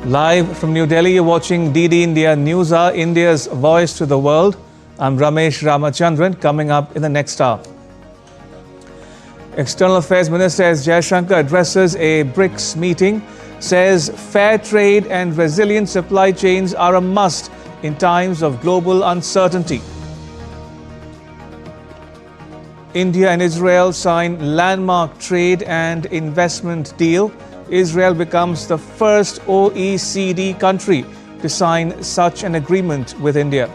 Live from New Delhi, you're watching DD India News Hour, India's voice to the world. I'm Ramesh Ramachandran. Coming up in the next hour, External Affairs Minister S. Jaishankar addresses a BRICS meeting, says fair trade and resilient supply chains are a must in times of global uncertainty. India and Israel sign landmark trade and investment deal. Israel becomes the first OECD country to sign such an agreement with India.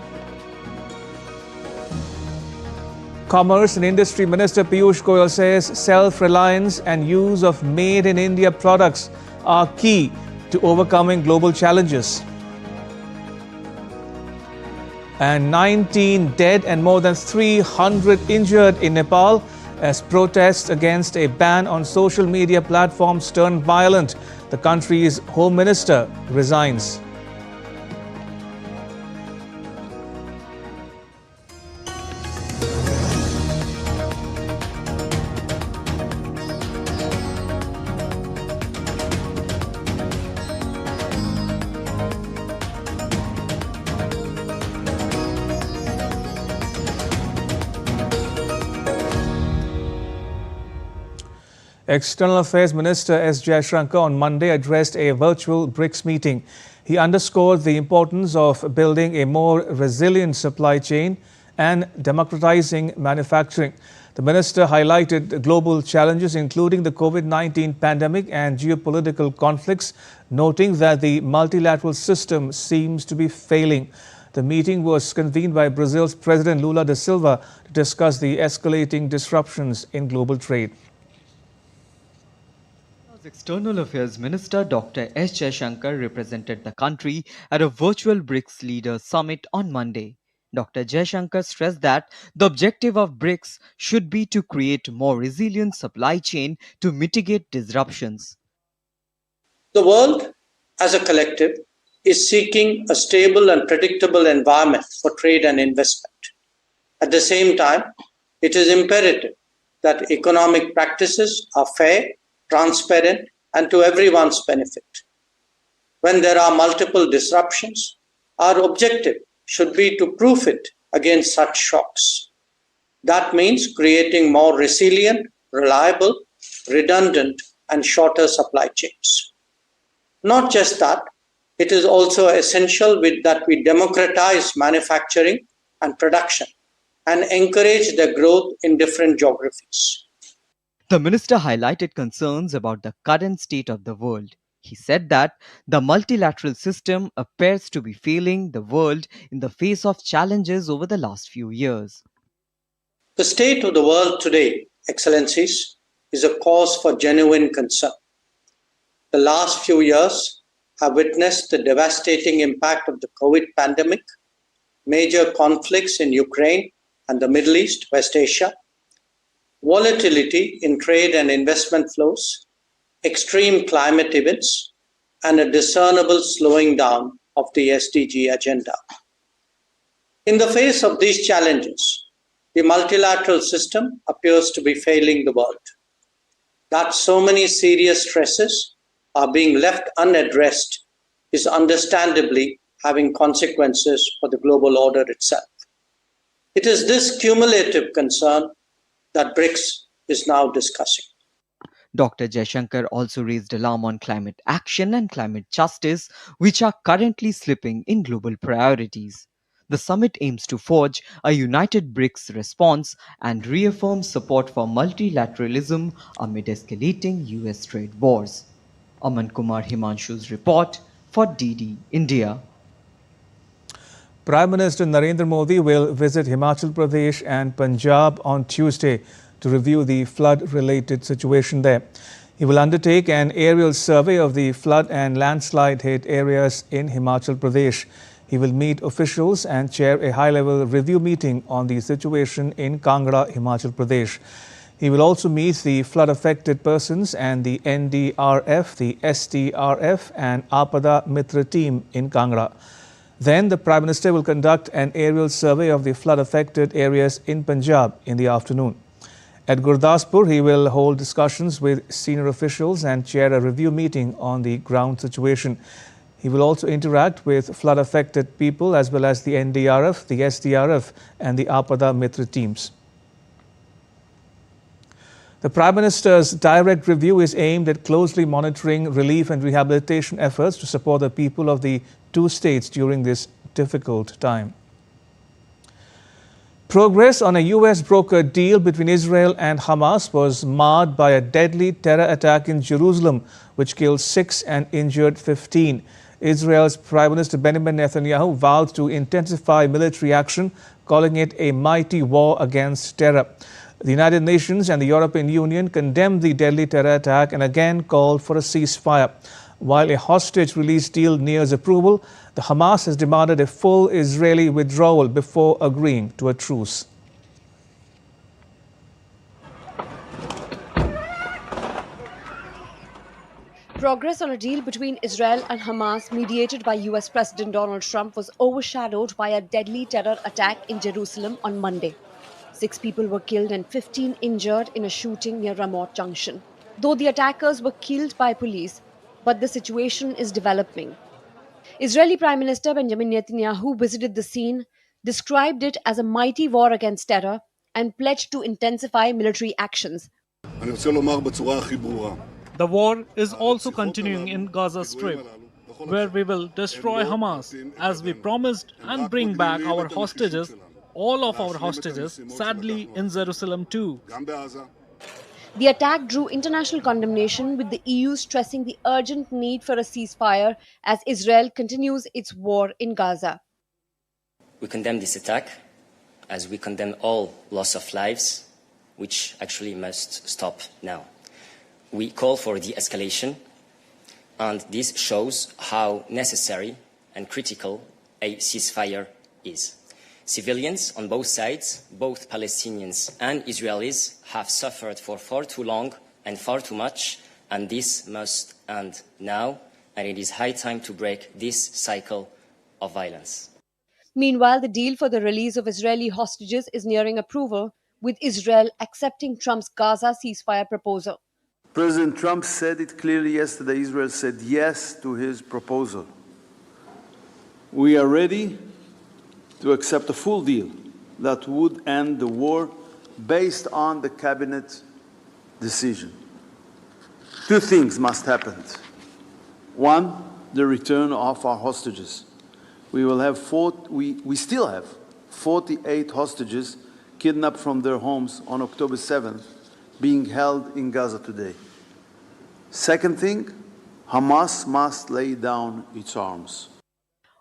Commerce and Industry Minister Piyush Goyal says self-reliance and use of made-in-India products are key to overcoming global challenges. And 19 dead and more than 300 injured in Nepal as protests against a ban on social media platforms turn violent. The country's Home Minister resigns. External Affairs Minister S. Jaishankar on Monday addressed a virtual BRICS meeting. He underscored the importance of building a more resilient supply chain and democratizing manufacturing. The minister highlighted global challenges including the COVID-19 pandemic and geopolitical conflicts, noting that the multilateral system seems to be failing. The meeting was convened by Brazil's President Lula da Silva to discuss the escalating disruptions in global trade. External Affairs Minister Dr. S. Jaishankar represented the country at a virtual BRICS Leaders Summit on Monday. Dr. Jaishankar stressed that the objective of BRICS should be to create more resilient supply chain to mitigate disruptions. The world, as a collective, is seeking a stable and predictable environment for trade and investment. At the same time, it is imperative that economic practices are fair, transparent, and to everyone's benefit. When there are multiple disruptions, our objective should be to proof it against such shocks. That means creating more resilient, reliable, redundant, and shorter supply chains. Not just that, it is also essential that we democratize manufacturing and production and encourage their growth in different geographies. The minister highlighted concerns about the current state of the world. He said that the multilateral system appears to be failing the world in the face of challenges over the last few years. The state of the world today, Excellencies, is a cause for genuine concern. The last few years have witnessed the devastating impact of the COVID pandemic, major conflicts in Ukraine and the Middle East, West Asia, volatility in trade and investment flows, extreme climate events, and a discernible slowing down of the SDG agenda. In the face of these challenges, the multilateral system appears to be failing the world. That so many serious stresses are being left unaddressed is understandably having consequences for the global order itself. It is this cumulative concern that BRICS is now discussing. Dr. Jaishankar also raised alarm on climate action and climate justice, which are currently slipping in global priorities. The summit aims to forge a united BRICS response and reaffirm support for multilateralism amid escalating US trade wars. Aman Kumar Himanshu's report for DD India. Prime Minister Narendra Modi will visit Himachal Pradesh and Punjab on Tuesday to review the flood-related situation there. He will undertake an aerial survey of the flood and landslide-hit areas in Himachal Pradesh. He will meet officials and chair a high-level review meeting on the situation in Kangra, Himachal Pradesh. He will also meet the flood-affected persons and the NDRF, the STRF and Apada Mitra team in Kangra. Then the Prime Minister will conduct an aerial survey of the flood-affected areas in Punjab in the afternoon. At Gurdaspur, he will hold discussions with senior officials and chair a review meeting on the ground situation. He will also interact with flood-affected people as well as the NDRF, the SDRF and the Apada Mitra teams. The Prime Minister's direct review is aimed at closely monitoring relief and rehabilitation efforts to support the people of the two states during this difficult time. Progress on a US-brokered deal between Israel and Hamas was marred by a deadly terror attack in Jerusalem, which killed 6 and injured 15. Israel's Prime Minister Benjamin Netanyahu vowed to intensify military action, calling it a mighty war against terror. The United Nations and the European Union condemned the deadly terror attack and again called for a ceasefire. While a hostage release deal nears approval, the Hamas has demanded a full Israeli withdrawal before agreeing to a truce. Progress on a deal between Israel and Hamas, mediated by US President Donald Trump, was overshadowed by a deadly terror attack in Jerusalem on Monday. 6 people were killed and 15 injured in a shooting near Ramot Junction. Though the attackers were killed by police, but the situation is developing. Israeli Prime Minister Benjamin Netanyahu visited the scene, described it as a mighty war against terror, and pledged to intensify military actions. The war is also continuing in Gaza Strip, where we will destroy Hamas as we promised and bring back our hostages, all of our hostages, sadly in Jerusalem too. The attack drew international condemnation, with the EU stressing the urgent need for a ceasefire as Israel continues its war in Gaza. We condemn this attack as we condemn all loss of lives, which actually must stop now. We call for de-escalation, and this shows how necessary and critical a ceasefire is. Civilians on both sides, both Palestinians and Israelis, have suffered for far too long and far too much, and this must end now, and it is high time to break this cycle of violence. Meanwhile, the deal for the release of Israeli hostages is nearing approval, with Israel accepting Trump's Gaza ceasefire proposal. President Trump said it clearly yesterday. Israel said yes to his proposal. We are ready to accept a full deal that would end the war based on the cabinet decision. 2 things must happen. 1, the return of our hostages. We still have 48 hostages kidnapped from their homes on October 7th being held in Gaza today. Second thing, Hamas must lay down its arms.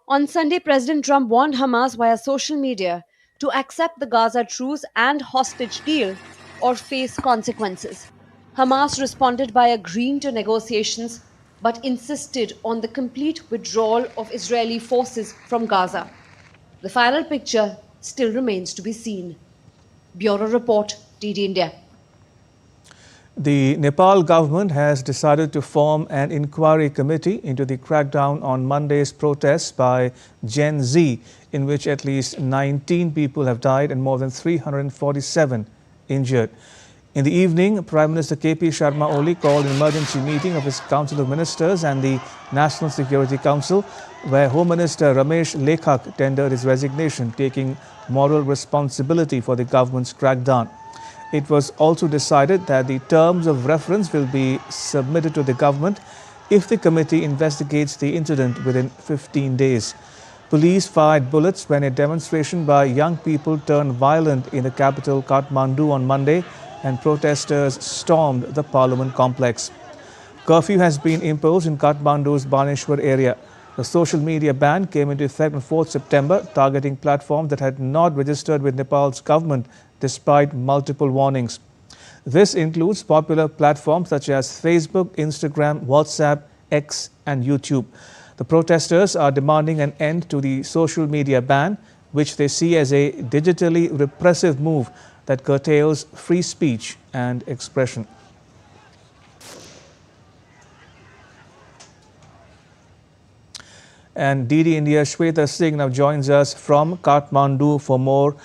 On Sunday, President Trump warned Hamas via social media to accept the Gaza truce and hostage deal or face consequences. Hamas responded by agreeing to negotiations but insisted on the complete withdrawal of Israeli forces from Gaza. The final picture still remains to be seen. Bureau Report, DD India. The Nepal government has decided to form an inquiry committee into the crackdown on Monday's protests by Gen Z, in which at least 19 people have died and more than 347 injured. In the evening, Prime Minister KP Sharma Oli called an emergency meeting of his Council of Ministers and the National Security Council, where Home Minister Ramesh Lekhak tendered his resignation, taking moral responsibility for the government's crackdown. It was also decided that the terms of reference will be submitted to the government if the committee investigates the incident within 15 days. Police fired bullets when a demonstration by young people turned violent in the capital Kathmandu on Monday, and protesters stormed the parliament complex. Curfew has been imposed in Kathmandu's Baneshwar area. The social media ban came into effect on 4th September, targeting platforms that had not registered with Nepal's government despite multiple warnings. This includes popular platforms such as Facebook, Instagram, WhatsApp, X and YouTube. The protesters are demanding an end to the social media ban, which they see as a digitally repressive move that curtails free speech and expression. And DD India Shweta Singh now joins us from Kathmandu for more.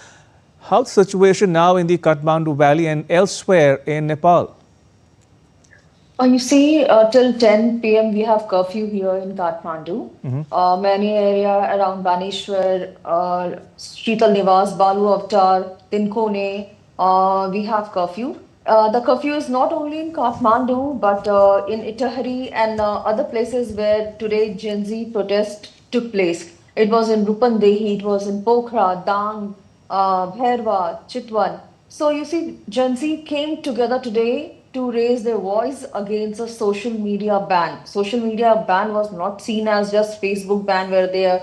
How's the situation now in the Kathmandu Valley and elsewhere in Nepal? You see, till 10 p.m. we have curfew here in Kathmandu. Many area around Baneshwar, Sheetal Nivas, Balu Avtar, Tinkone, we have curfew. The curfew is not only in Kathmandu, but in Itahari and other places where today Gen Z protest took place. It was in Rupandehi, it was in Pokhara, Dang, Bhairwa, Chitwan. So you see, Gen Z came together today to raise their voice against a social media ban. Social media ban was not seen as just Facebook ban where they are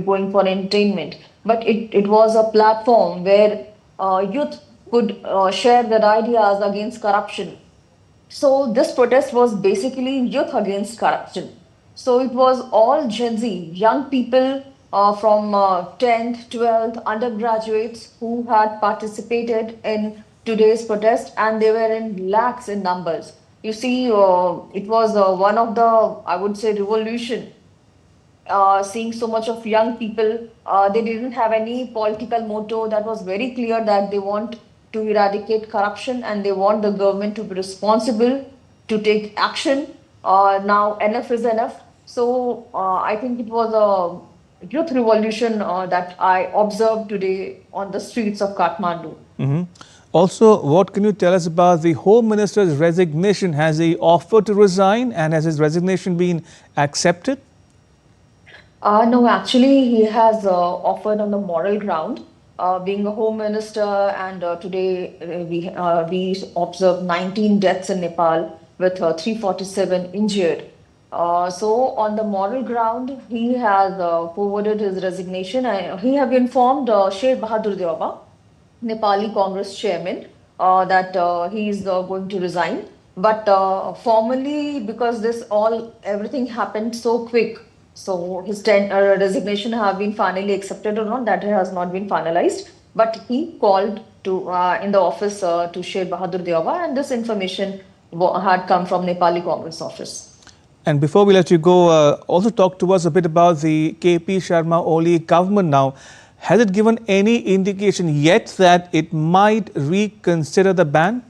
going for entertainment, but it was a platform where youth could share their ideas against corruption. So this protest was basically youth against corruption. So it was all Gen Z, young people from 10th, 12th, undergraduates who had participated in today's protest, and they were in lakhs in numbers. You see, it was one of the, I would say, revolution, seeing so much of young people. They didn't have any political motto. That was very clear that they want to eradicate corruption and they want the government to be responsible to take action. Now enough is enough. So I think it was a youth revolution that I observed today on the streets of Kathmandu. Also, what can you tell us about the Home Minister's resignation? Has he offered to resign, and has his resignation been accepted? No, actually, he has offered on the moral ground. Being a home minister, and today we observed 19 deaths in Nepal with 347 injured. So, on the moral ground, he has forwarded his resignation. He have informed Sher Bahadur Deoba, Nepali Congress chairman, that he is going to resign. But formally, because everything happened so quick, so his resignation have been finally accepted or not, that has not been finalized. But he called to in the office to Sher Bahadur Deoba, and this information had come from Nepali Congress office. And before we let you go, also talk to us a bit about the KP Sharma Oli government now. Has it given any indication yet that it might reconsider the ban?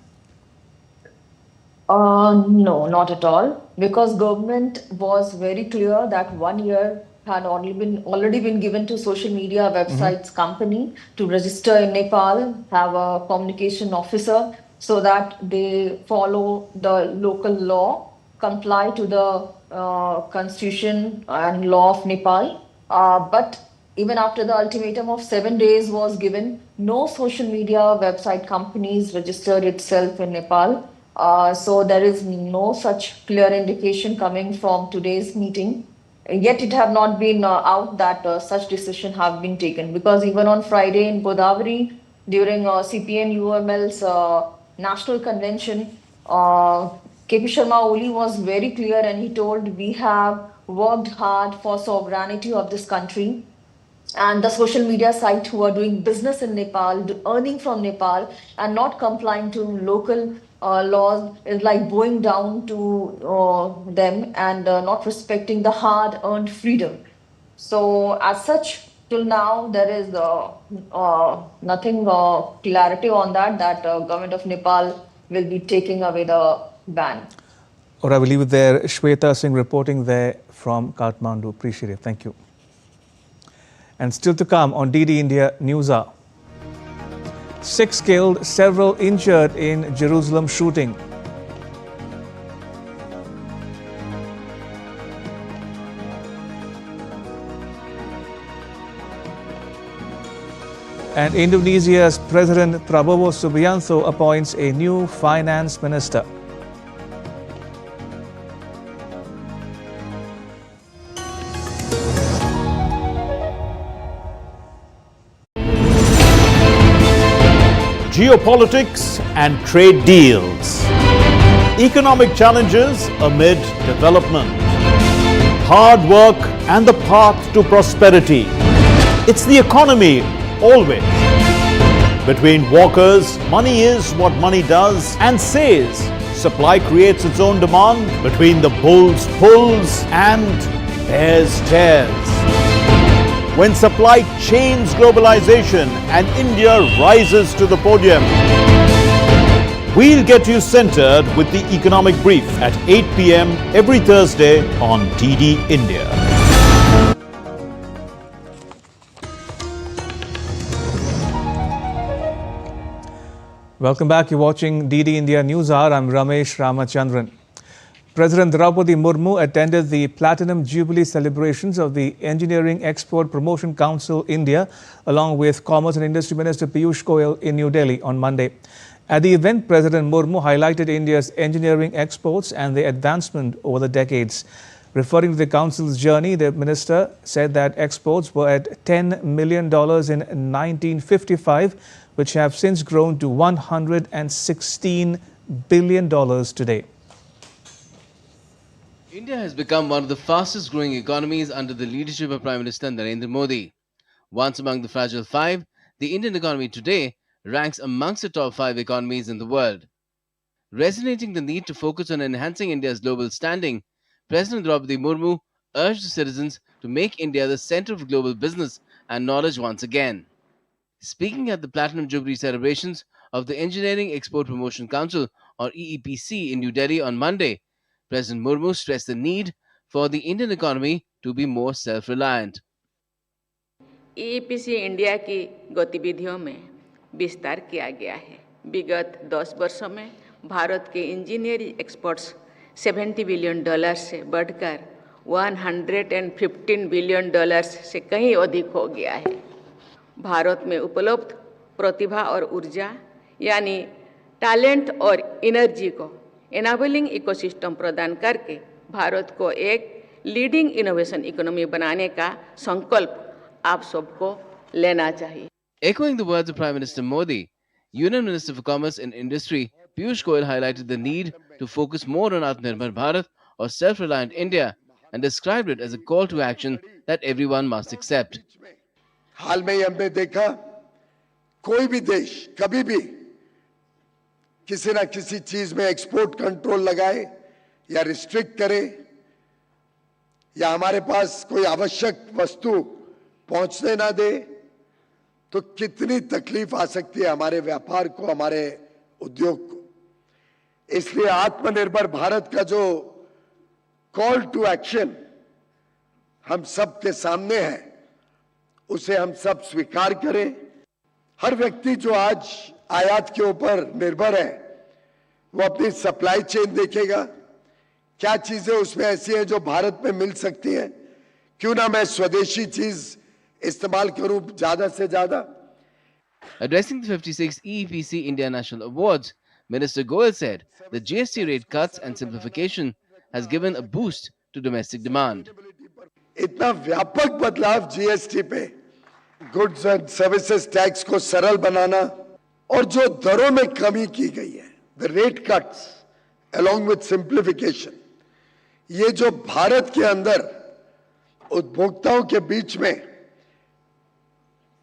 No, not at all. Because government was very clear that 1 year had already been given to social media websites company to register in Nepal, have a communication officer, so that they follow the local law, comply to the constitution and law of Nepal. But even after the ultimatum of 7 days was given, no social media website companies registered itself in Nepal. So there is no such clear indication coming from today's meeting. Yet it have not been out that such decision have been taken, because even on Friday in Godavari during CPN UML's national convention, KP Sharma Oli was very clear and he told we have worked hard for sovereignty of this country. And the social media site who are doing business in Nepal, earning from Nepal and not complying to local laws is like bowing down to them and not respecting the hard-earned freedom. So as such, till now there is nothing clarity on that government of Nepal will be taking away the ban. Or I will leave it there. Shweta Singh reporting there from Kathmandu. Appreciate it. Thank you. And still to come on DD India News Hour. 6 killed, several injured in Jerusalem shooting. And Indonesia's President Prabowo Subianto appoints a new finance minister. Geopolitics and trade deals. Economic challenges amid development. Hard work and the path to prosperity. It's the economy always. Between walkers, money is what money does and says. Supply creates its own demand. Between the bulls pulls and bears tears. When supply chains globalization and India rises to the podium. We'll get you centered with the economic brief at 8 p.m. every Thursday on DD India. Welcome back. You're watching DD India News Hour. I'm Ramesh Ramachandran. President Draupadi Murmu attended the Platinum Jubilee celebrations of the Engineering Export Promotion Council India along with Commerce and Industry Minister Piyush Goyal in New Delhi on Monday. At the event, President Murmu highlighted India's engineering exports and their advancement over the decades. Referring to the council's journey, the minister said that exports were at $10 million in 1955, which have since grown to $116 billion today. India has become one of the fastest growing economies under the leadership of Prime Minister Narendra Modi. Once among the fragile five, the Indian economy today ranks amongst the top 5 economies in the world. Resonating the need to focus on enhancing India's global standing, President Draupadi Murmu urged the citizens to make India the center of global business and knowledge once again. Speaking at the Platinum Jubilee celebrations of the Engineering Export Promotion Council or EEPC in New Delhi on Monday, President Murmu stressed the need for the Indian economy to be more self-reliant. EEPC India की गतिविधियों में विस्तार किया गया है। विगत 10 वर्षों में भारत के इंजीनियरिंग एक्सपोर्ट्स $70 बिलियन से बढ़कर $115 बिलियन से कहीं अधिक हो गया है। भारत में उपलब्ध प्रतिभा और ऊर्जा यानी टैलेंट और एनर्जी को एनाबलिंग इकोसिस्टम प्रदान करके भारत को एक लीडिंग इनोवेशन इकोनॉमी बनाने का संकल्प आप सबको लेना चाहिए। Echoing the words of Prime Minister Modi, Union Minister for Commerce and Industry Piyush Goyal highlighted the need to focus more on Atmanirbhar Bharat or self-reliant India and described it as a call to action that everyone must accept. हाल में ही हमने देखा कोई भी देश कभी भी किसी ना किसी चीज में एक्सपोर्ट कंट्रोल लगाए या रिस्ट्रिक्ट करे या हमारे पास कोई आवश्यक वस्तु पहुंचने ना दे तो कितनी तकलीफ आ सकती है हमारे व्यापार को, हमारे उद्योग को। इसलिए आत्मनिर्भर भारत का जो कॉल टू एक्शन हम सब के सामने है उसे हम सब स्वीकार करें। हर व्यक्ति जो आज आयात के ऊपर निर्भर है वो अपनी सप्लाई चेन देखेगा, क्या चीजें उसमें ऐसी हैं जो भारत में मिल सकती हैं, क्यों ना मैं स्वदेशी चीज इस्तेमाल करूं ज्यादा से ज्यादा। Addressing the 56th EEPC India National Awards, Minister Goyal said the GST rate cuts and simplification has given a boost to domestic demand. इतना व्यापक बदलाव जीएसटी पे, गुड्स एंड सर्विसेज टैक्स को सरल बनाना और जो दरों में कमी की गई है, the rate cuts along with simplification, ये जो भारत के अंदर उपभोक्ताओं के बीच में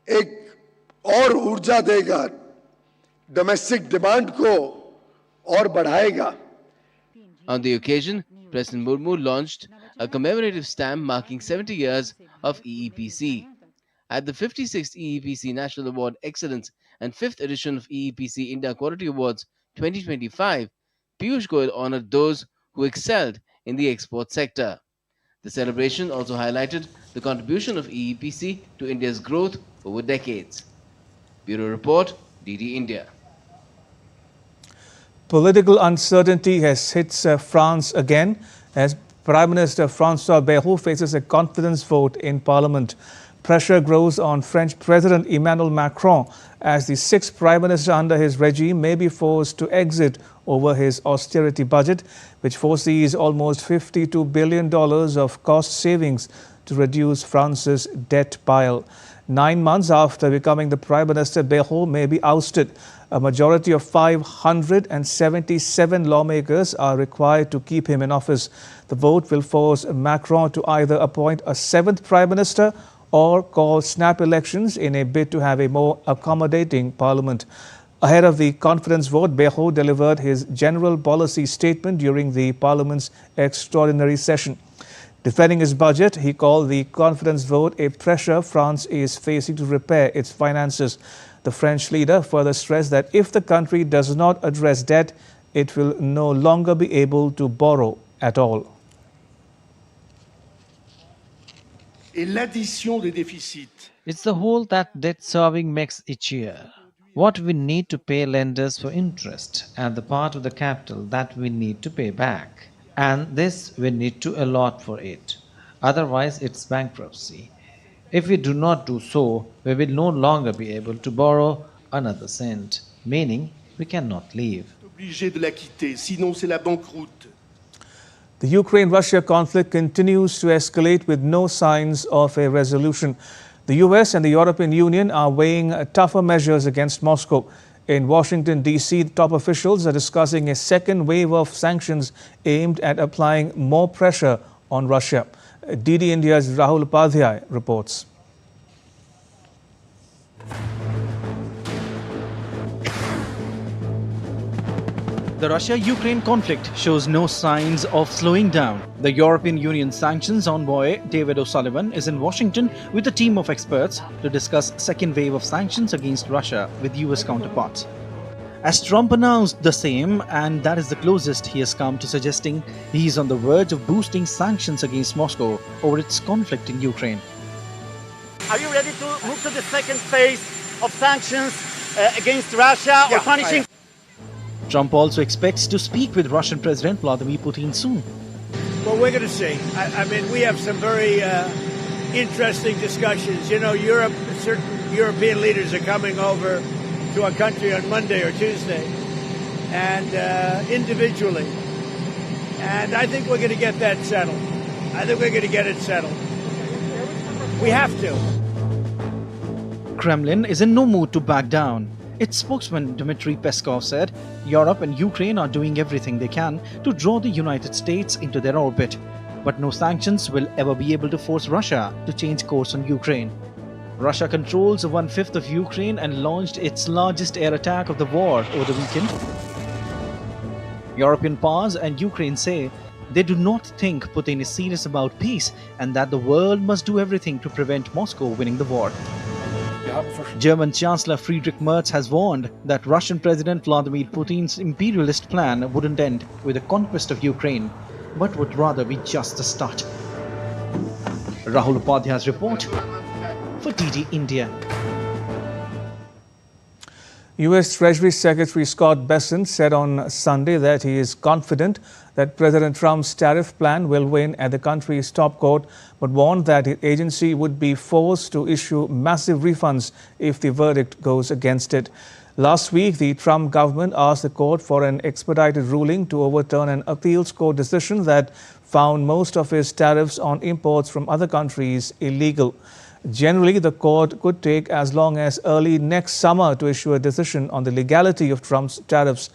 एक और ऊर्जा देगा, डोमेस्टिक डिमांड को और बढ़ाएगा। On the occasion, President Murmu launched a commemorative stamp marking 70 years of EEPC. At the 56th EEPC National Award Excellence and 5th edition of EEPC India Quality Awards 2025, Piyush Goyal honored those who excelled in the export sector. The celebration also highlighted the contribution of EEPC to India's growth over decades. Bureau Report, DD India. Political uncertainty has hit France again as Prime Minister François Bayrou faces a confidence vote in Parliament. Pressure grows on French President Emmanuel Macron as the 6th Prime Minister under his regime may be forced to exit over his austerity budget, which foresees almost $52 billion of cost savings to reduce France's debt pile. 9 months after becoming the Prime Minister, Bayrou may be ousted. A majority of 577 lawmakers are required to keep him in office. The vote will force Macron to either appoint a 7th Prime Minister or call snap elections in a bid to have a more accommodating parliament. Ahead of the confidence vote, Bayrou delivered his general policy statement during the parliament's extraordinary session. Defending his budget, he called the confidence vote a pressure France is facing to repair its finances. The French leader further stressed that if the country does not address debt, it will no longer be able to borrow at all. It's the hole that debt serving makes each year. What we need to pay lenders for interest and the part of the capital that we need to pay back. And this we need to allot for it. Otherwise, it's bankruptcy. If we do not do so, we will no longer be able to borrow another cent, meaning we cannot leave. The Ukraine-Russia conflict continues to escalate with no signs of a resolution. The US and the European Union are weighing tougher measures against Moscow. In Washington, D.C., top officials are discussing a second wave of sanctions aimed at applying more pressure on Russia. DD India's Rahul Upadhyay reports. The Russia-Ukraine conflict shows no signs of slowing down. The European Union sanctions envoy David O'Sullivan is in Washington with a team of experts to discuss second wave of sanctions against Russia with US counterparts. As Trump announced the same, and that is the closest he has come to suggesting he is on the verge of boosting sanctions against Moscow over its conflict in Ukraine. Are you ready to move to the second phase of sanctions against Russia or punishing? Trump also expects to speak with Russian President Vladimir Putin soon. Well, we're going to see. I mean, we have some very interesting discussions. You know, certain European leaders are coming over to our country on Monday or Tuesday, and individually. And I think we're going to get that settled. I think we're going to get it settled. We have to. Kremlin is in no mood to back down. Its spokesman Dmitry Peskov said Europe and Ukraine are doing everything they can to draw the United States into their orbit. But no sanctions will ever be able to force Russia to change course on Ukraine. Russia controls 1/5 of Ukraine and launched its largest air attack of the war over the weekend. European powers and Ukraine say they do not think Putin is serious about peace and that the world must do everything to prevent Moscow winning the war. German Chancellor Friedrich Merz has warned that Russian President Vladimir Putin's imperialist plan wouldn't end with the conquest of Ukraine, but would rather be just the start. Rahul Upadhyay's report for DD India. U.S. Treasury Secretary Scott Bessent said on Sunday that he is confident that President Trump's tariff plan will win at the country's top court, but warned that his agency would be forced to issue massive refunds if the verdict goes against it. Last week, the Trump government asked the court for an expedited ruling to overturn an appeals court decision that found most of its tariffs on imports from other countries illegal. Generally, the court could take as long as early next summer to issue a decision on the legality of Trump's tariffs.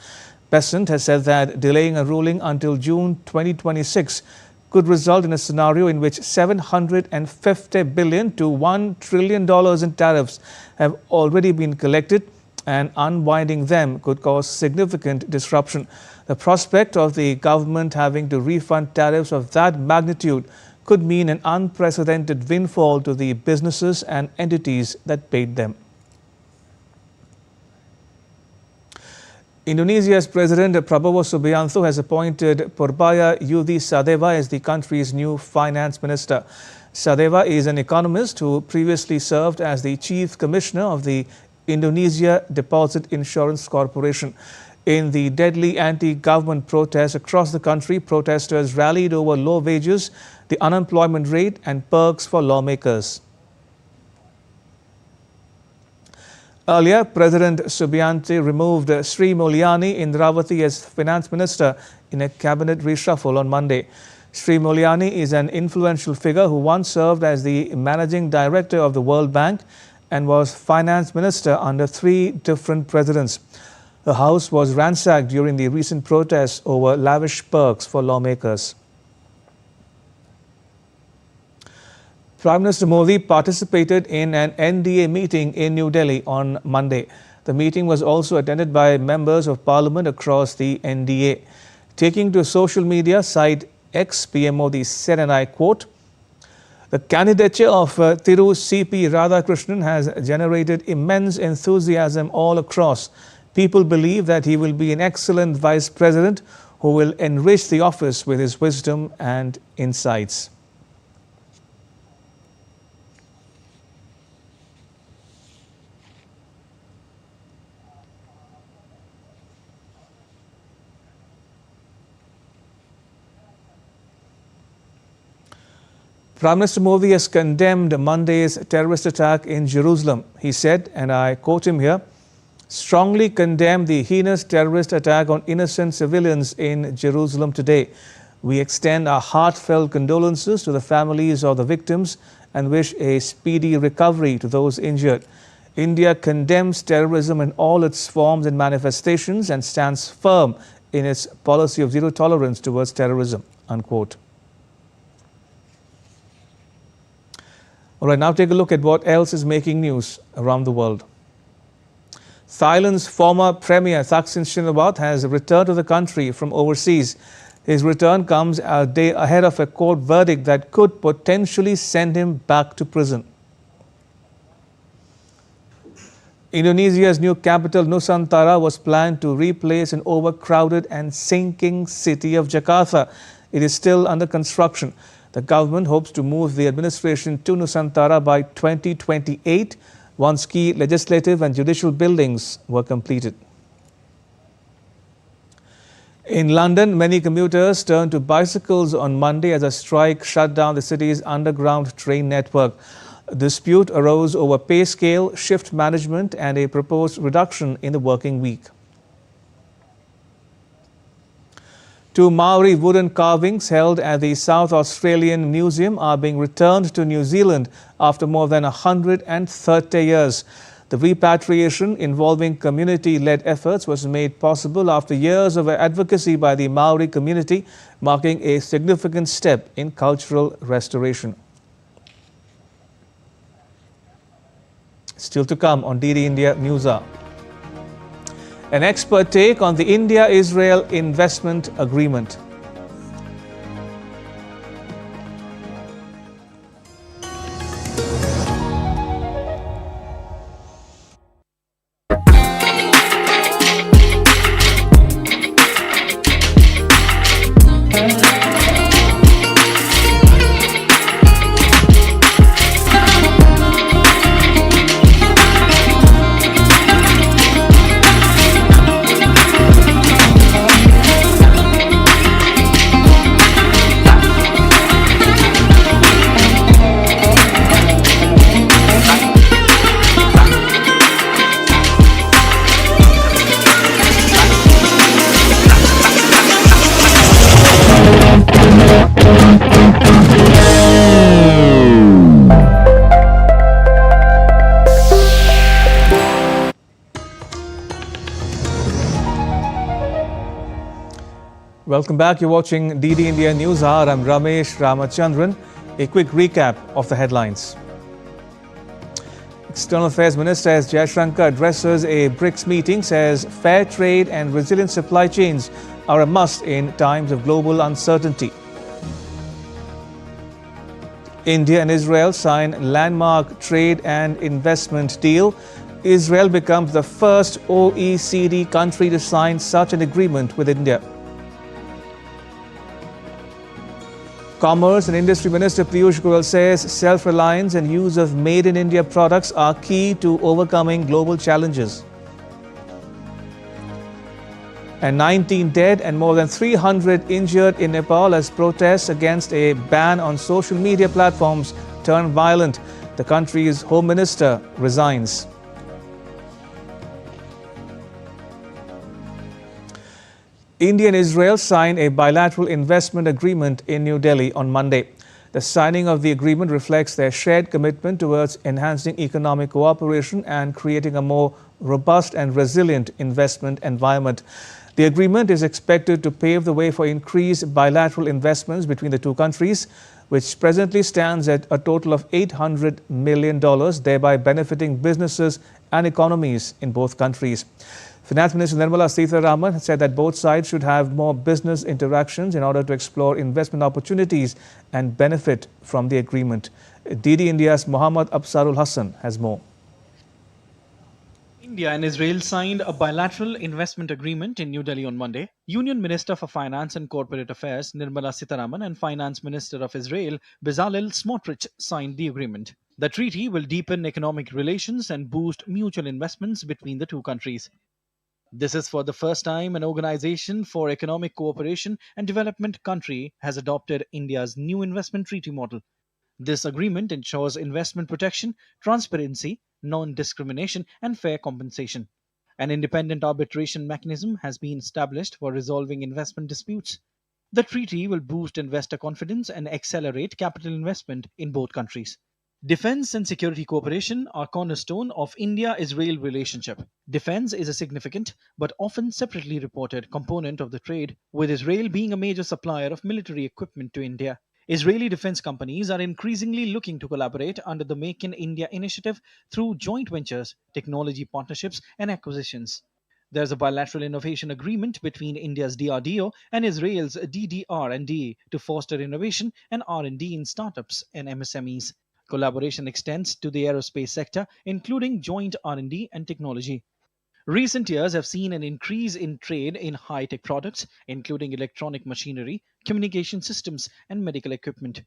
Bessent has said that delaying a ruling until June 2026 could result in a scenario in which $750 billion to $1 trillion in tariffs have already been collected, and unwinding them could cause significant disruption. The prospect of the government having to refund tariffs of that magnitude could mean an unprecedented windfall to the businesses and entities that paid them. Indonesia's President Prabowo Subianto has appointed Purbaya Yudi Sadeva as the country's new finance minister. Sadeva is an economist who previously served as the chief commissioner of the Indonesia Deposit Insurance Corporation. In the deadly anti-government protests across the country, protesters rallied over low wages, the unemployment rate, and perks for lawmakers. Earlier, President Subianto removed Sri Mulyani Indrawati as finance minister in a cabinet reshuffle on Monday. Sri Mulyani is an influential figure who once served as the managing director of the World Bank and was finance minister under 3 different presidents. Her house was ransacked during the recent protests over lavish perks for lawmakers. Prime Minister Modi participated in an NDA meeting in New Delhi on Monday. The meeting was also attended by members of parliament across the NDA. Taking to social media site X, PM Modi said, and I quote, The candidature of Thiru C.P. Radhakrishnan has generated immense enthusiasm all across. People believe that he will be an excellent vice president who will enrich the office with his wisdom and insights. Prime Minister Modi has condemned Monday's terrorist attack in Jerusalem. He said, and I quote him here, "Strongly condemn the heinous terrorist attack on innocent civilians in Jerusalem today. We extend our heartfelt condolences to the families of the victims and wish a speedy recovery to those injured. India condemns terrorism in all its forms and manifestations and stands firm in its policy of zero tolerance towards terrorism." Unquote. All right, now take a look at what else is making news around the world. Thailand's former Premier Thaksin Shinawatra has returned to the country from overseas. His return comes a day ahead of a court verdict that could potentially send him back to prison. Indonesia's new capital Nusantara was planned to replace an overcrowded and sinking city of Jakarta. It is still under construction. The government hopes to move the administration to Nusantara by 2028, once key legislative and judicial buildings were completed. In London, many commuters turned to bicycles on Monday as a strike shut down the city's underground train network. A dispute arose over pay scale, shift management, and a proposed reduction in the working week. Two Maori wooden carvings held at the South Australian Museum are being returned to New Zealand after more than 130 years. The repatriation, involving community-led efforts, was made possible after years of advocacy by the Maori community, marking a significant step in cultural restoration. Still to come on DD India News Hour. An expert take on the India-Israel investment agreement. Welcome back. You're watching DD India News Hour. I'm Ramesh Ramachandran. A quick recap of the headlines. External Affairs Minister S. Jaishankar addresses a BRICS meeting, says fair trade and resilient supply chains are a must in times of global uncertainty. India and Israel sign landmark trade and investment deal. Israel becomes the first OECD country to sign such an agreement with India. Commerce and Industry Minister Piyush Goyal says self-reliance and use of made-in-India products are key to overcoming global challenges. And 19 dead and more than 300 injured in Nepal as protests against a ban on social media platforms turn violent. The country's Home Minister resigns. India and Israel signed a bilateral investment agreement in New Delhi on Monday. The signing of the agreement reflects their shared commitment towards enhancing economic cooperation and creating a more robust and resilient investment environment. The agreement is expected to pave the way for increased bilateral investments between the two countries, which presently stands at a total of $800 million, thereby benefiting businesses and economies in both countries. Finance Minister Nirmala Sitharaman said that both sides should have more business interactions in order to explore investment opportunities and benefit from the agreement. DD India's Mohammad Absarul Hassan has more. India and Israel signed a bilateral investment agreement in New Delhi on Monday. Union Minister for Finance and Corporate Affairs Nirmala Sitharaman and Finance Minister of Israel Bezalel Smotrich signed the agreement. The treaty will deepen economic relations and boost mutual investments between the two countries. This is for the first time an Organization for Economic Cooperation and Development country has adopted India's new investment treaty model. This agreement ensures investment protection, transparency, non-discrimination, and fair compensation. An independent arbitration mechanism has been established for resolving investment disputes. The treaty will boost investor confidence and accelerate capital investment in both countries. Defense and security cooperation are cornerstone of India-Israel relationship. Defense is a significant but often separately reported component of the trade, with Israel being a major supplier of military equipment to India. Israeli defense companies are increasingly looking to collaborate under the Make in India initiative through joint ventures, technology partnerships, and acquisitions. There's a bilateral innovation agreement between India's DRDO and Israel's DDR&D to foster innovation and R&D in startups and MSMEs. Collaboration extends to the aerospace sector, including joint R&D and technology. Recent years have seen an increase in trade in high-tech products, including electronic machinery, communication systems, and medical equipment.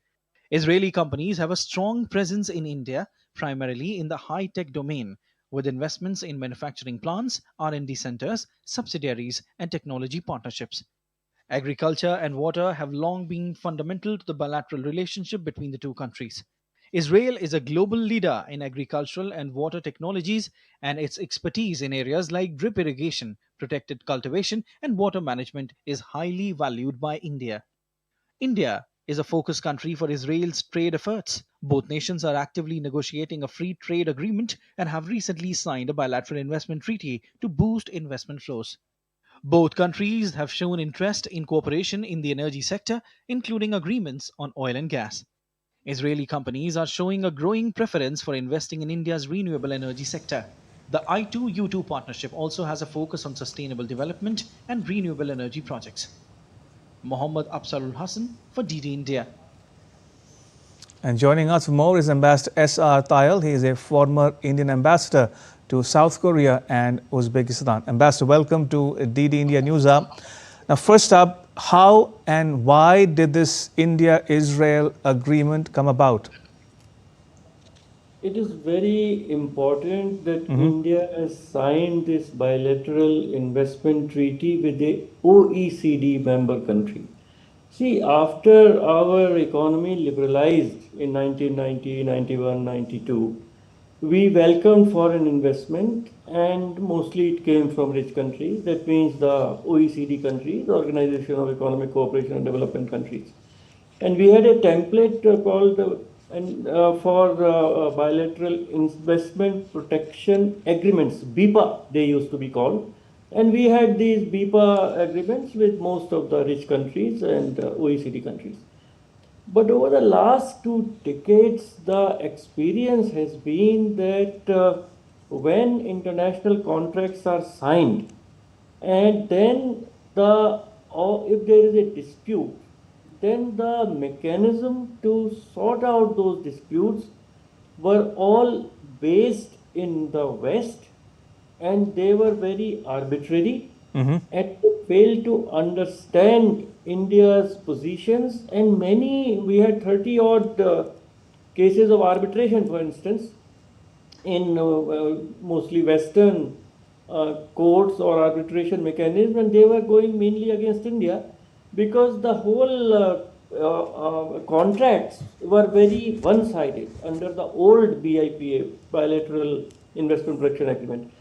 Israeli companies have a strong presence in India, primarily in the high-tech domain, with investments in manufacturing plants, R&D centers, subsidiaries, and technology partnerships. Agriculture and water have long been fundamental to the bilateral relationship between the two countries. Israel is a global leader in agricultural and water technologies, and its expertise in areas like drip irrigation, protected cultivation, and water management is highly valued by India. India is a focus country for Israel's trade efforts. Both nations are actively negotiating a free trade agreement and have recently signed a bilateral investment treaty to boost investment flows. Both countries have shown interest in cooperation in the energy sector, including agreements on oil and gas. Israeli companies are showing a growing preference for investing in India's renewable energy sector. The I2U2 partnership also has a focus on sustainable development and renewable energy projects. Mohammad Absarul Hassan for DD India. And joining us for more is Ambassador S.R. Tayal. He is a former Indian ambassador to South Korea and Uzbekistan. Ambassador, welcome to DD India News Hour. Now, first up, how and why did this India-Israel agreement come about? It is very important that India has signed this bilateral investment treaty with the OECD member country. See, after our economy liberalized in 1990, 91, 92, we welcomed foreign investment and mostly it came from rich countries. That means the OECD countries, the Organization of Economic Cooperation and Development countries. And we had a template called for bilateral investment protection agreements, BIPA they used to be called. And we had these BIPA agreements with most of the rich countries and OECD countries. But over the last 2 decades, the experience has been that when international contracts are signed, and then if there is a dispute, then the mechanism to sort out those disputes were all based in the West, and they were very arbitrary and failed to understand India's positions. And we had 30 odd cases of arbitration, for instance, in mostly Western courts or arbitration mechanisms, and they were going mainly against India because the whole contracts were very one-sided under the old BIPA, Bilateral Investment Protection Agreement.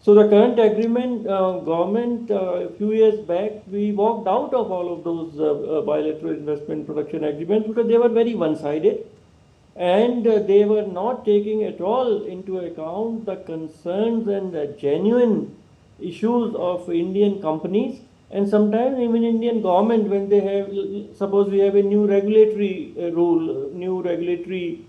So the current agreement, government, a few years back, we walked out of all of those bilateral investment protection agreements because they were very one-sided and they were not taking at all into account the concerns and the genuine issues of Indian companies and sometimes even Indian government when they have, suppose we have a new regulatory rule, new regulatory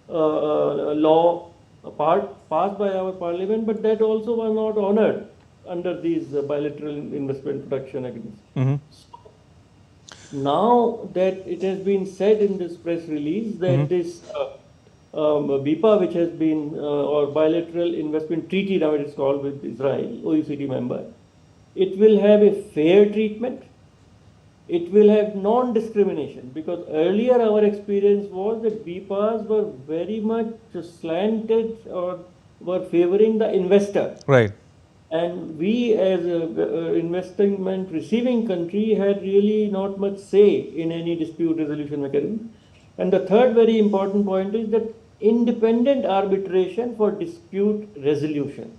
law passed by our parliament, but that also was not honored. under these bilateral investment protection agreements. Mm-hmm. Now that it has been said in this press release that this BIPA, which has been, or bilateral investment treaty now it is called with Israel, OECD member, it will have a fair treatment. It will have non-discrimination, because earlier our experience was that BIPAs were very much slanted or were favoring the investor. Right. And we as a investment receiving country had really not much say in any dispute resolution mechanism. And the third very important point is that independent arbitration for dispute resolution.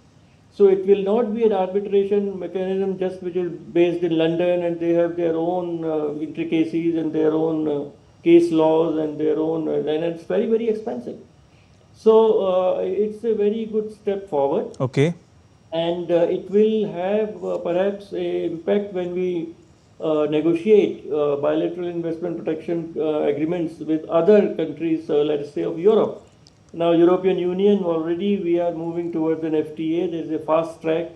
So it will not be an arbitration mechanism just which is based in London and they have their own intricacies and their own case laws and their own, and it's very, very expensive. So it's a very good step forward. Okay. And it will have perhaps a impact when we negotiate bilateral investment protection agreements with other countries, let's say of Europe. Now, European Union already we are moving towards an FTA. There is a fast track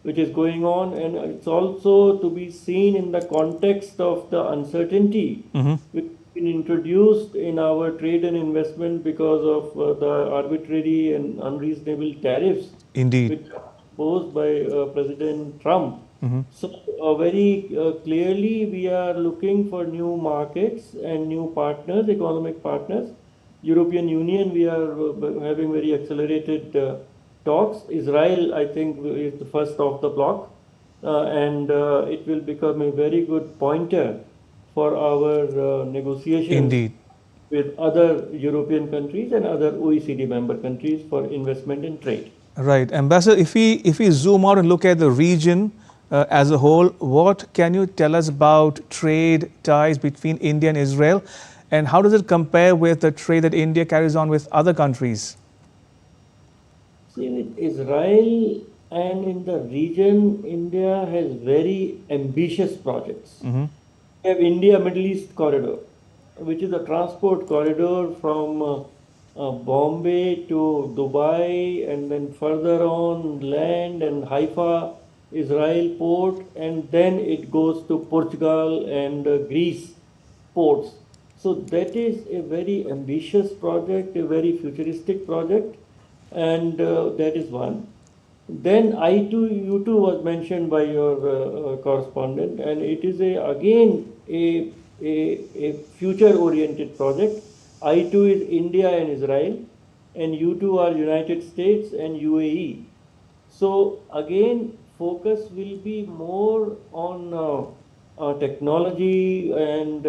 which is going on, and it's also to be seen in the context of the uncertainty which has been introduced in our trade and investment because of the arbitrary and unreasonable tariffs. Indeed. Which are imposed by President Trump. So very clearly we are looking for new markets and new partners, economic partners. European Union, we are having very accelerated talks. Israel, I think, is the first off the block, and it will become a very good pointer for our negotiations Indeed. with other European countries and other OECD member countries for investment and trade. Right. Ambassador, if we zoom out and look at the region as a whole, what can you tell us about trade ties between India and Israel? And how does it compare with the trade that India carries on with other countries? See, with Israel and in the region, India has very ambitious projects. We have India Middle East corridor, which is a transport corridor from Bombay to Dubai, and then further on land and Haifa, Israel port, and then it goes to Portugal and Greece ports. So that is a very ambitious project, a very futuristic project, and that is one. Then I2U2 was mentioned by your correspondent, and it is again a future-oriented project. I2 is India and Israel, and U2 are United States and UAE. So again, focus will be more on technology and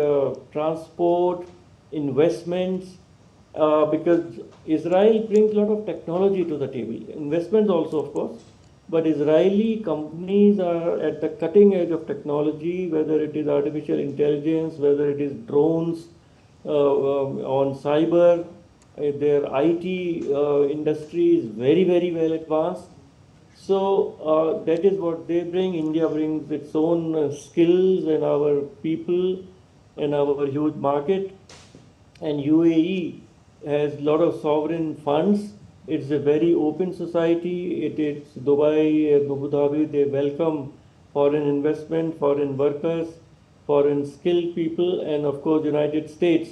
transport, investments, because Israel brings a lot of technology to the table. Investments also, of course, but Israeli companies are at the cutting edge of technology, whether it is artificial intelligence, whether it is drones, on cyber. Their IT industry is very, very well advanced. So that is what they bring. India brings its own skills and our people and our huge market. And UAE has a lot of sovereign funds. It's a very open society. It is Dubai, Abu Dhabi, they welcome foreign investment, foreign workers, foreign skilled people, and of course United States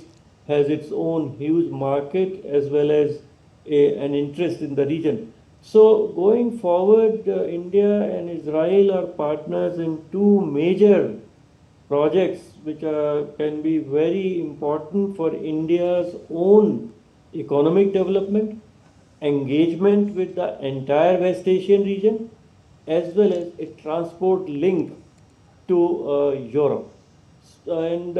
has its own huge market as well as an interest in the region. So going forward, India and Israel are partners in two major projects which can be very important for India's own economic development, engagement with the entire West Asian region, as well as a transport link to Europe. And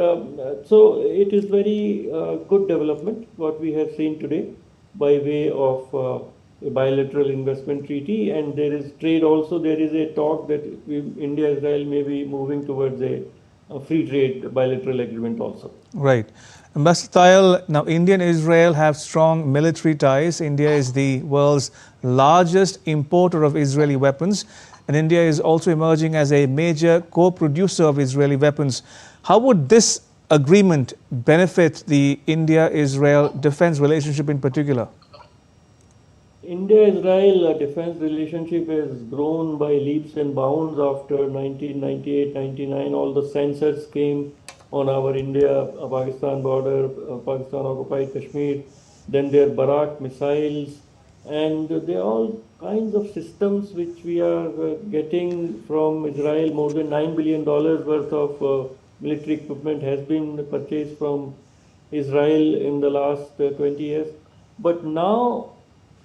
so it is very good development what we have seen today by way of a bilateral investment treaty, and there is trade also. There is a talk that India Israel may be moving towards a free trade bilateral agreement also. Right. Ambassador Tayal, now India and Israel have strong military ties. India is the world's largest importer of Israeli weapons, and India is also emerging as a major co-producer of Israeli weapons. How would this agreement benefit the India-Israel defense relationship in particular? India-Israel defense relationship has grown by leaps and bounds after 1998-99. All the censors came on our India-Pakistan border, Pakistan-occupied Kashmir. Then there are Barak missiles, and there are all kinds of systems which we are getting from Israel. More than $9 billion worth of military equipment has been purchased from Israel in the last 20 years. But now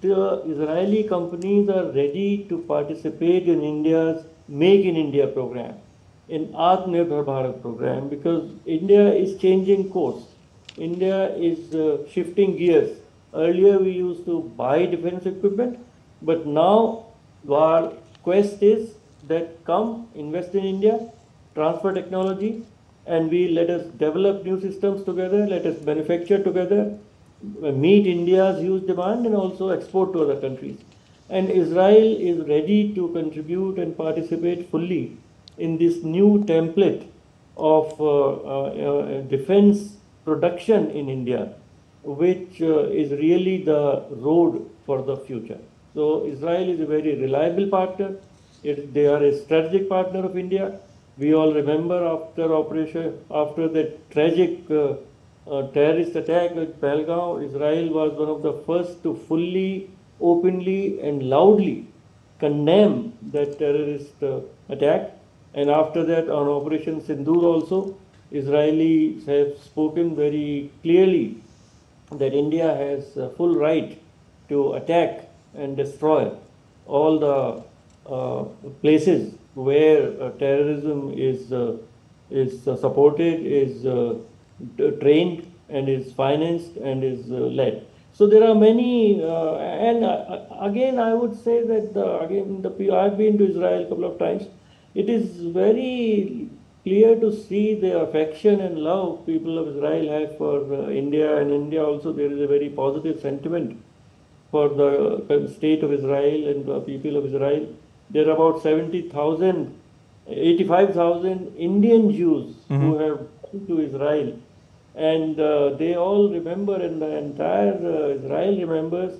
the Israeli companies are ready to participate in India's Make in India program, in Atmanirbhar Bharat program, because India is changing course. India is shifting gears. Earlier we used to buy defense equipment, but now our quest is that come invest in India, transfer technology, and let us develop new systems together, let us manufacture together, meet India's huge demand and also export to other countries. And Israel is ready to contribute and participate fully in this new template of defense production in India, which is really the road for the future. So Israel is a very reliable partner. They are a strategic partner of India. We all remember after the tragic terrorist attack at Pahalgam, Israel was one of the first to fully, openly and loudly condemn that terrorist attack. And after that, on Operation Sindoor also, Israelis have spoken very clearly that India has full right to attack and destroy all the places where terrorism is supported, is trained and is financed and is led. So there are many, and again I would say that I've been to Israel a couple of times. It is very clear to see the affection and love people of Israel have for India, and India also there is a very positive sentiment for the state of Israel and the people of Israel. There are about 85,000 Indian Jews who have come to Israel, and they all remember, and the entire Israel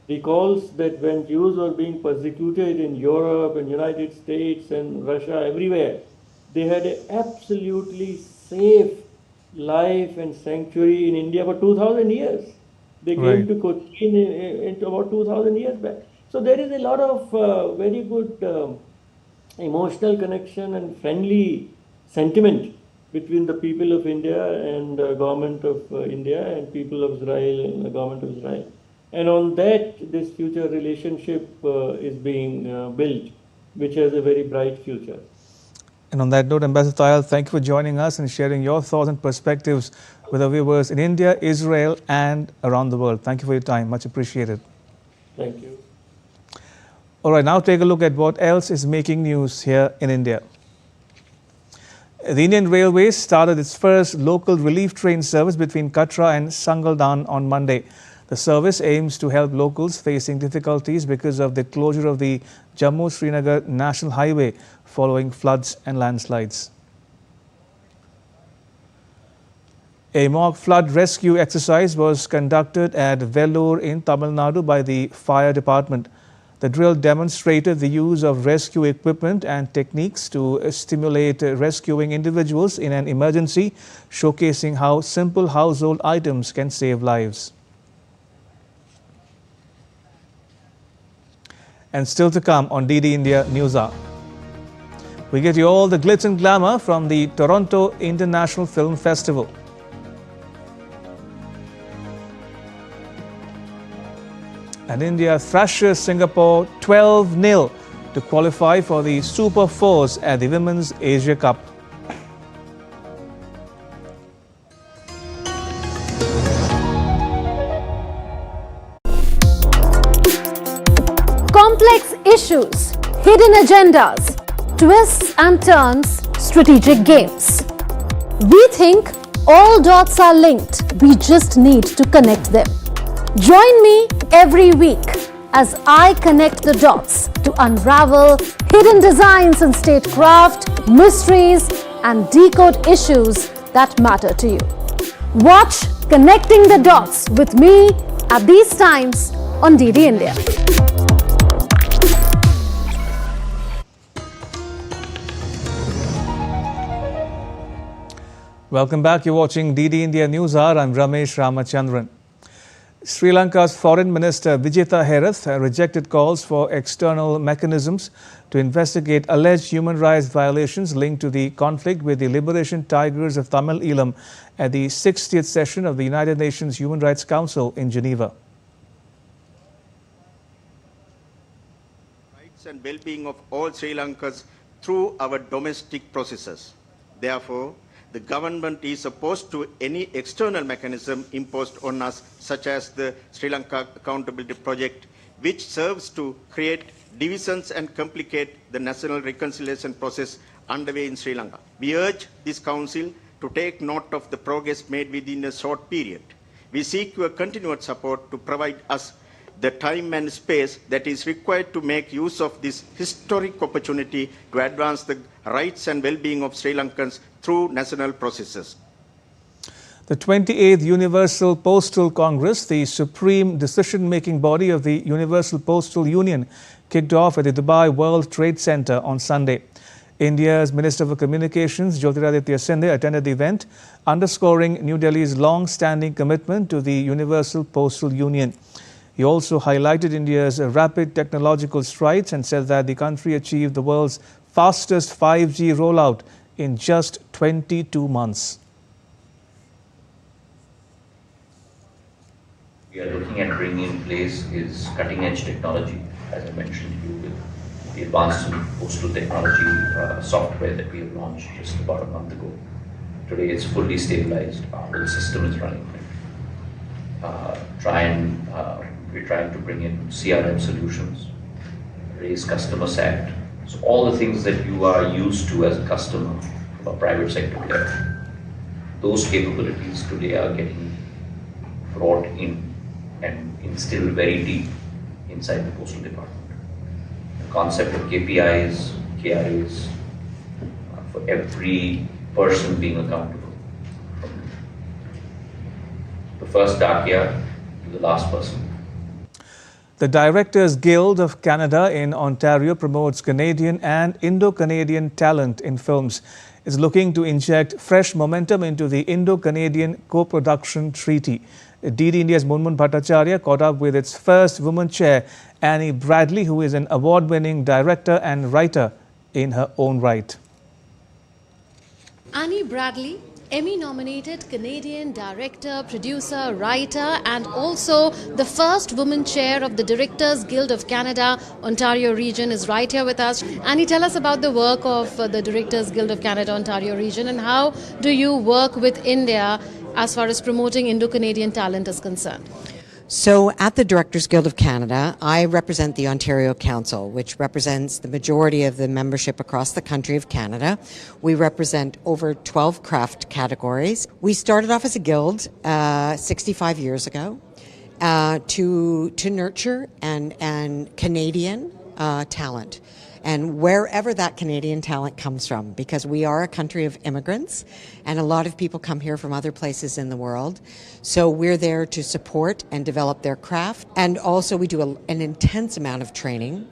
recalls that when Jews were being persecuted in Europe and United States and Russia, everywhere, they had an absolutely safe life and sanctuary in India for 2,000 years. They came to Cochin into about 2,000 years back. So there is a lot of very good emotional connection and friendly sentiment between the people of India and the government of India and people of Israel and the government of Israel. And on that, this future relationship is being built, which has a very bright future. And on that note, Ambassador Tayal, thank you for joining us and sharing your thoughts and perspectives with our viewers in India, Israel, and around the world. Thank you for your time. Much appreciated. Thank you. All right, now take a look at what else is making news here in India. The Indian Railways started its first local relief train service between Katra and Sangaldan on Monday. The service aims to help locals facing difficulties because of the closure of the Jammu-Srinagar National Highway following floods and landslides. A mock flood rescue exercise was conducted at Vellore in Tamil Nadu by the fire department. The drill demonstrated the use of rescue equipment and techniques to stimulate rescuing individuals in an emergency, showcasing how simple household items can save lives. And still to come on DD India News Hour, we get you all the glitz and glamour from the Toronto International Film Festival. And India thrashes Singapore 12-0 to qualify for the Super Fours at the Women's Asia Cup. Complex issues, hidden agendas, twists and turns, strategic games. We think all dots are linked. We just need to connect them. Join me every week as I connect the dots to unravel hidden designs in statecraft, mysteries, and decode issues that matter to you. Watch Connecting the Dots with me at these times on DD India. Welcome back. You're watching DD India News Hour. I'm Ramesh Ramachandran. Sri Lanka's Foreign Minister Vijitha Herath rejected calls for external mechanisms to investigate alleged human rights violations linked to the conflict with the Liberation Tigers of Tamil Eelam at the 60th session of the United Nations Human Rights Council in Geneva. Rights and well-being of all Sri Lankans through our domestic processes. Therefore, the government is opposed to any external mechanism imposed on us, such as the Sri Lanka Accountability Project, which serves to create divisions and complicate the national reconciliation process underway in Sri Lanka. We urge this council to take note of the progress made within a short period. We seek your continued support to provide us the time and space that is required to make use of this historic opportunity to advance the rights and well-being of Sri Lankans through national processes. The 28th Universal Postal Congress, the supreme decision-making body of the Universal Postal Union, kicked off at the Dubai World Trade Center on Sunday. India's Minister for Communications, Jyotiraditya Scindia, attended the event, underscoring New Delhi's long-standing commitment to the Universal Postal Union. He also highlighted India's rapid technological strides and said that the country achieved the world's fastest 5G rollout in just 22 months. We are looking at bringing in place is cutting-edge technology, as I mentioned to you, with the advanced postal technology software that we have launched just about a month ago. Today it's fully stabilized, our whole system is running. We're trying to bring in CRM solutions, raise customer sat. So all the things that you are used to as a customer from a private sector player, those capabilities today are getting brought in and instilled very deep inside the postal department. The concept of KPIs, KRAs, for every person being accountable, from the first Dakia to the last person. The Directors Guild of Canada in Ontario promotes Canadian and Indo-Canadian talent in films. It's looking to inject fresh momentum into the Indo-Canadian co-production treaty. DD India's Munmun Bhattacharya caught up with its first woman chair, Annie Bradley, who is an award-winning director and writer in her own right. Annie Bradley, Emmy-nominated Canadian director, producer, writer, and also the first woman chair of the Directors Guild of Canada, Ontario region, is right here with us. Annie, tell us about the work of the Directors Guild of Canada, Ontario region, and how do you work with India as far as promoting Indo-Canadian talent is concerned? So at the Directors Guild of Canada, I represent the Ontario Council, which represents the majority of the membership across the country of Canada. We represent over 12 craft categories. We started off as a guild 65 years ago to nurture and Canadian talent. And wherever that Canadian talent comes from, because we are a country of immigrants and a lot of people come here from other places in the world. So we're there to support and develop their craft. And also we do an intense amount of training.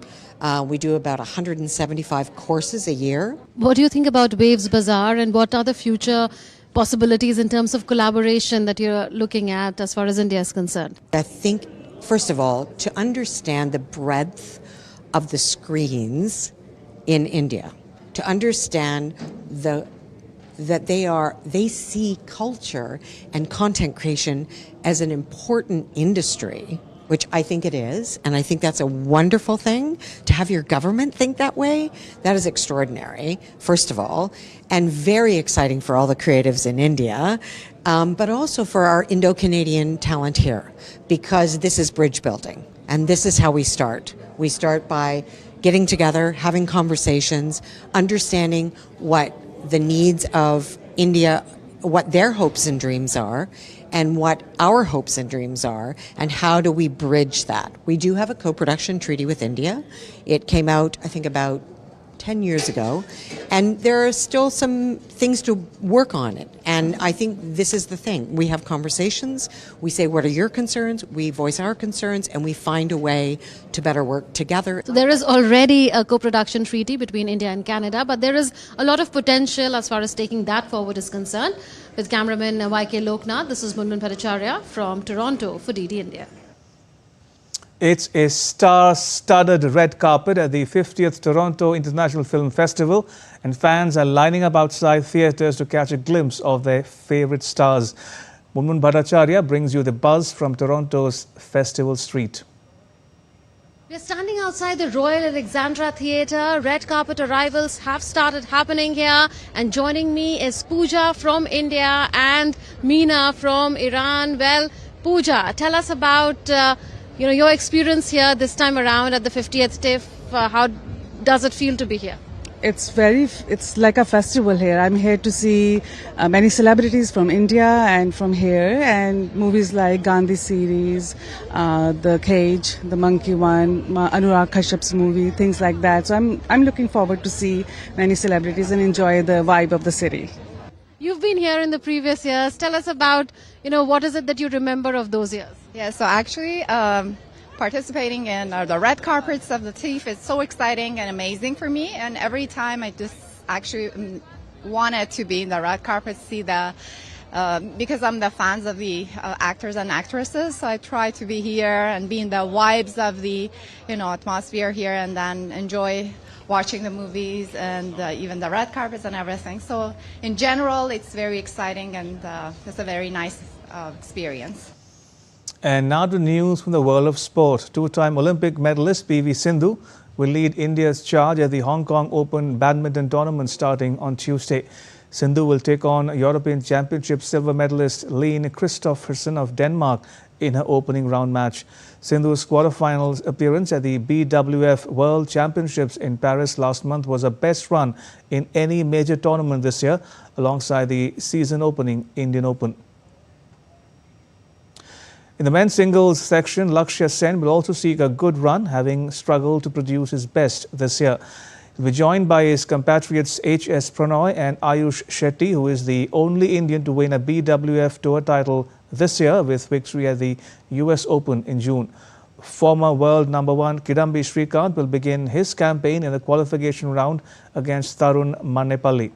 We do about 175 courses a year. What do you think about Waves Bazaar, and what are the future possibilities in terms of collaboration that you're looking at as far as India is concerned? I think, first of all, to understand the breadth of the screens in India, to understand that they see culture and content creation as an important industry, which I think it is, and I think that's a wonderful thing. To have your government think that way, that is extraordinary, first of all, and very exciting for all the creatives in India, but also for our Indo-Canadian talent here, because this is bridge building, and this is how we start. We start by getting together, having conversations, understanding what the needs of India, what their hopes and dreams are, and what our hopes and dreams are, and how do we bridge that. We do have a co-production treaty with India. It came out, I think, about 10 years ago, and there are still some things to work on it. And I think this is the thing. We have conversations, we say, what are your concerns? We voice our concerns, and we find a way to better work together. So there is already a co-production treaty between India and Canada, but there is a lot of potential as far as taking that forward is concerned. With cameraman YK Loknath, this is Munmun Bhattacharya from Toronto for DD India. It's a star-studded red carpet at the 50th Toronto International Film Festival, and fans are lining up outside theatres to catch a glimpse of their favourite stars. Munmun Bhattacharya brings you the buzz from Toronto's Festival Street. We are standing outside the Royal Alexandra Theatre. Red carpet arrivals have started happening here, and joining me is Pooja from India and Meena from Iran. Well, Pooja, tell us about your experience here this time around at the 50th TIFF. How does it feel to be here? It's like a festival here. I'm here to see many celebrities from India and from here, and movies like Gandhi series, The Cage, the Monkey one, Anurag Kashyap's movie, things like that. So I'm looking forward to see many celebrities and enjoy the vibe of the city. You've been here in the previous years. Tell us about, what is it that you remember of those years? Yeah, so actually participating in the red carpets of the TIFF is so exciting and amazing for me. And every time I just actually wanted to be in the red carpet, see because I'm the fans of the actors and actresses. So I try to be here and be in the vibes of the, atmosphere here, and then enjoy watching the movies and even the red carpets and everything. So in general, it's very exciting, and it's a very nice experience. And now to news from the world of sport. Two-time Olympic medalist PV Sindhu will lead India's charge at the Hong Kong Open badminton tournament starting on Tuesday. Sindhu will take on European Championship silver medalist Line Kristoffersen of Denmark in her opening round match. Sindhu's quarterfinals appearance at the BWF World Championships in Paris last month was her best run in any major tournament this year, alongside the season-opening Indian Open. In the men's singles section, Lakshya Sen will also seek a good run, having struggled to produce his best this year. He'll be joined by his compatriots H.S. Pranoy and Ayush Shetty, who is the only Indian to win a BWF Tour title this year, with victory at the US Open in June. Former world number one Kidambi Srikanth will begin his campaign in the qualification round against Tarun Mannepalli.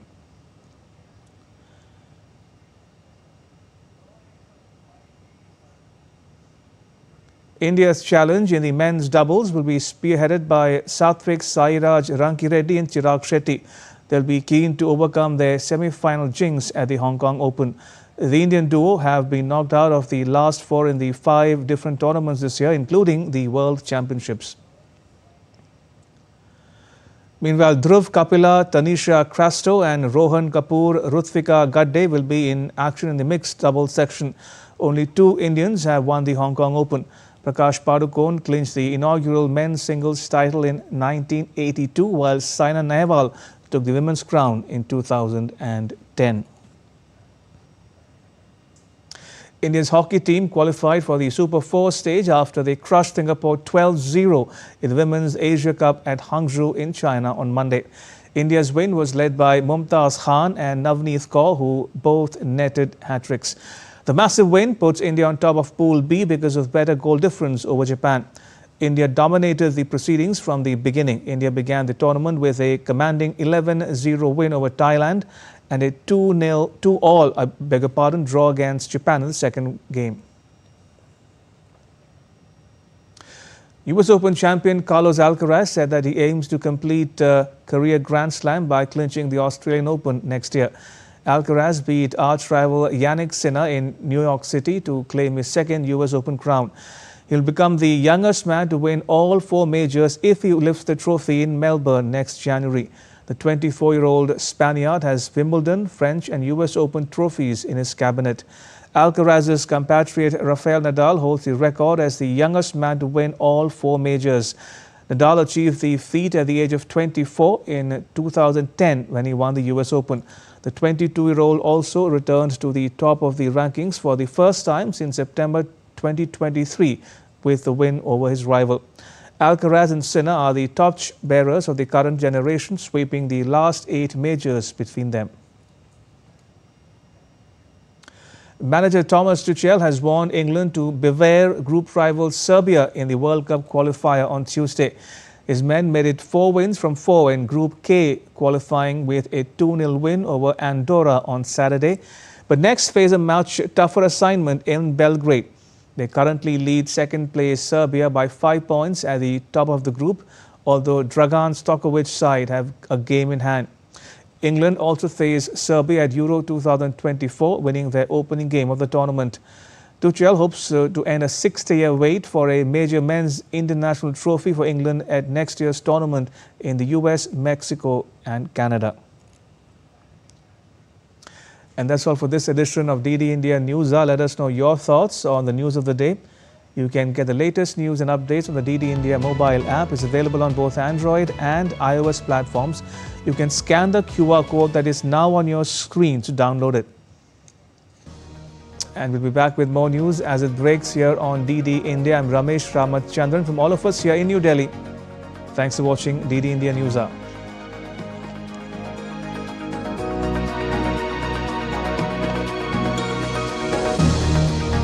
India's challenge in the men's doubles will be spearheaded by Satvik Sairaj Rankireddy and Chirag Shetty. They'll be keen to overcome their semi-final jinx at the Hong Kong Open. The Indian duo have been knocked out of the last four in the 5 different tournaments this year, including the World Championships. Meanwhile, Dhruv Kapila, Tanisha Crasto and Rohan Kapoor, Rutvika Gadde will be in action in the mixed doubles section. Only 2 Indians have won the Hong Kong Open. Prakash Padukone clinched the inaugural men's singles title in 1982, while Saina Nehwal took the women's crown in 2010. India's hockey team qualified for the Super 4 stage after they crushed Singapore 12-0 in the Women's Asia Cup at Hangzhou in China on Monday. India's win was led by Mumtaz Khan and Navneet Kaur, who both netted hat-tricks. The massive win puts India on top of Pool B because of better goal difference over Japan. India dominated the proceedings from the beginning. India began the tournament with a commanding 11-0 win over Thailand and a 2-all draw against Japan in the second game. US Open champion Carlos Alcaraz said that he aims to complete a career Grand Slam by clinching the Australian Open next year. Alcaraz beat arch-rival Yannick Sinner in New York City to claim his second US Open crown. He'll become the youngest man to win all 4 majors if he lifts the trophy in Melbourne next January. The 24-year-old Spaniard has Wimbledon, French and US Open trophies in his cabinet. Alcaraz's compatriot Rafael Nadal holds the record as the youngest man to win all 4 majors. Nadal achieved the feat at the age of 24 in 2010 when he won the US Open. The 22-year-old also returned to the top of the rankings for the first time since September 2023 with the win over his rival. Alcaraz and Sinner are the torch bearers of the current generation, sweeping the last 8 majors between them. Manager Thomas Tuchel has warned England to beware group rival Serbia in the World Cup qualifier on Tuesday. His men made it 4 wins from 4 in Group K, qualifying with a 2-0 win over Andorra on Saturday. But next face a much tougher assignment in Belgrade. They currently lead second place Serbia by 5 points at the top of the group, although Dragan Stojkovic's side have a game in hand. England also face Serbia at Euro 2024, winning their opening game of the tournament. Tuchel hopes to end a 60-year wait for a major men's international trophy for England at next year's tournament in the US, Mexico and Canada. And that's all for this edition of DD India News Hour. Let us know your thoughts on the news of the day. You can get the latest news and updates on the DD India mobile app. It's available on both Android and iOS platforms. You can scan the QR code that is now on your screen to download it. And we'll be back with more news as it breaks here on DD India. I'm Ramesh Ramachandran from all of us here in New Delhi. Thanks for watching DD India News Hour.